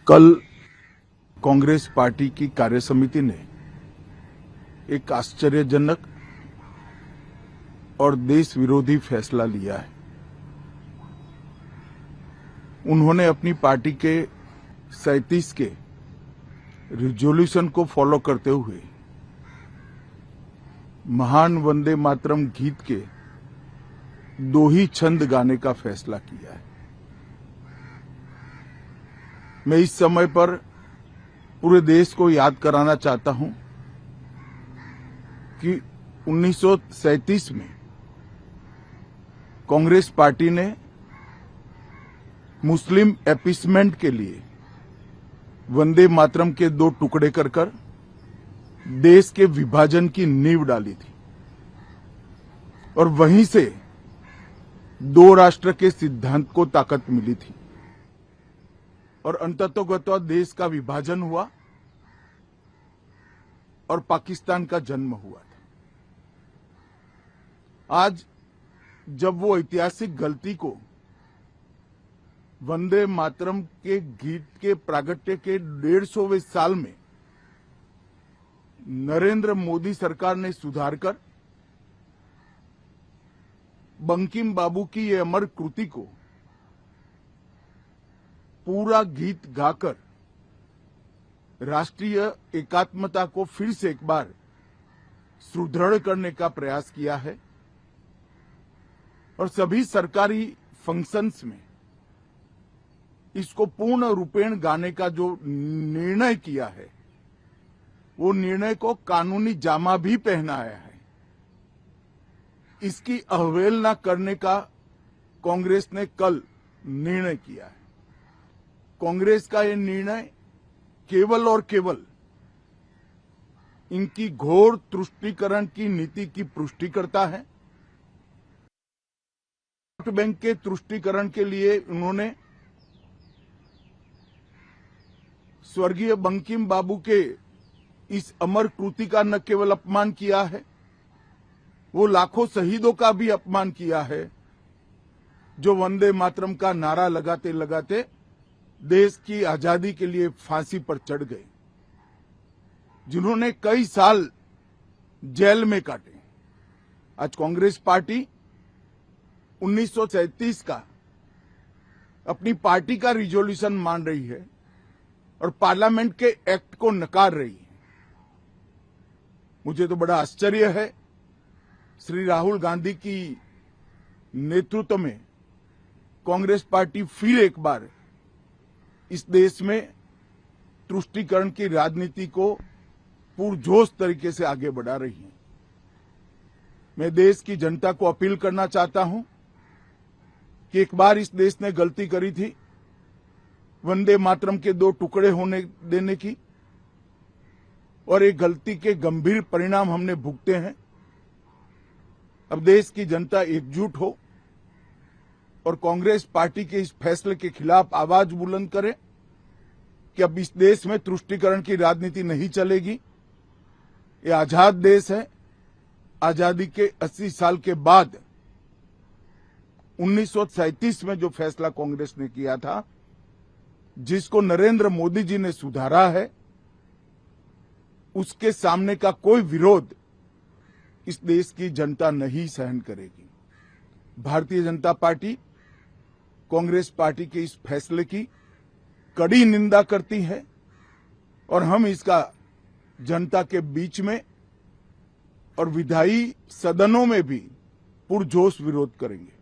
कल कांग्रेस पार्टी की कार्यसमिति ने एक आश्चर्यजनक और देश विरोधी फैसला लिया है। उन्होंने अपनी पार्टी के 37 के रिजोल्यूशन को फॉलो करते हुए महान वंदे मातरम गीत के 2 ही छंद गाने का फैसला किया है। मैं इस समय पर पूरे देश को याद कराना चाहता हूं कि 1937 में कांग्रेस पार्टी ने मुस्लिम अपीसमेंट के लिए वंदे मातरम के 2 टुकड़े कर देश के विभाजन की नींव डाली थी और वहीं से 2 राष्ट्र के सिद्धांत को ताकत मिली थी और अंततोगत्वा देश का विभाजन हुआ और पाकिस्तान का जन्म हुआ था। आज जब वो ऐतिहासिक गलती को वंदे मातरम के गीत के प्रागट्य के 150वें साल में नरेंद्र मोदी सरकार ने सुधारकर बंकिम बाबू की ये अमर कृति को पूरा गीत गाकर राष्ट्रीय एकात्मता को फिर से एक बार सुदृढ़ करने का प्रयास किया है और सभी सरकारी फंक्शंस में इसको पूर्ण रूपेण गाने का जो निर्णय किया है वो निर्णय को कानूनी जामा भी पहनाया है। इसकी अवहेलना करने का कांग्रेस ने कल निर्णय किया है। कांग्रेस का ये निर्णय केवल और केवल इनकी घोर तुष्टीकरण की नीति की पुष्टि करता है। वोट बैंक के तुष्टीकरण के लिए उन्होंने स्वर्गीय बंकिम बाबू के इस अमर कृति का न केवल अपमान किया है, वो लाखों शहीदों का भी अपमान किया है जो वंदे मातरम का नारा लगाते लगाते देश की आजादी के लिए फांसी पर चढ़ गए, जिन्होंने कई साल जेल में काटे। आज कांग्रेस पार्टी 1937 का अपनी पार्टी का रिजोल्यूशन मान रही है और पार्लियामेंट के एक्ट को नकार रही है। मुझे तो बड़ा आश्चर्य है, श्री राहुल गांधी की नेतृत्व में कांग्रेस पार्टी फिर एक बार इस देश में तुष्टीकरण की राजनीति को पुरजोश तरीके से आगे बढ़ा रही है। मैं देश की जनता को अपील करना चाहता हूं कि एक बार इस देश ने गलती करी थी वंदे मातरम के 2 टुकड़े होने देने की और एक गलती के गंभीर परिणाम हमने भुगते हैं। अब देश की जनता एकजुट हो और कांग्रेस पार्टी के इस फैसले के खिलाफ आवाज बुलंद करे कि अब इस देश में तुष्टीकरण की राजनीति नहीं चलेगी। ये आजाद देश है। आजादी के 80 साल के बाद 1937 में जो फैसला कांग्रेस ने किया था, जिसको नरेंद्र मोदी जी ने सुधारा है, उसके सामने का कोई विरोध इस देश की जनता नहीं सहन करेगी। भारतीय जनता पार्टी कांग्रेस पार्टी के इस फैसले की कड़ी निंदा करती है और हम इसका जनता के बीच में और विधायी सदनों में भी पुरजोश विरोध करेंगे।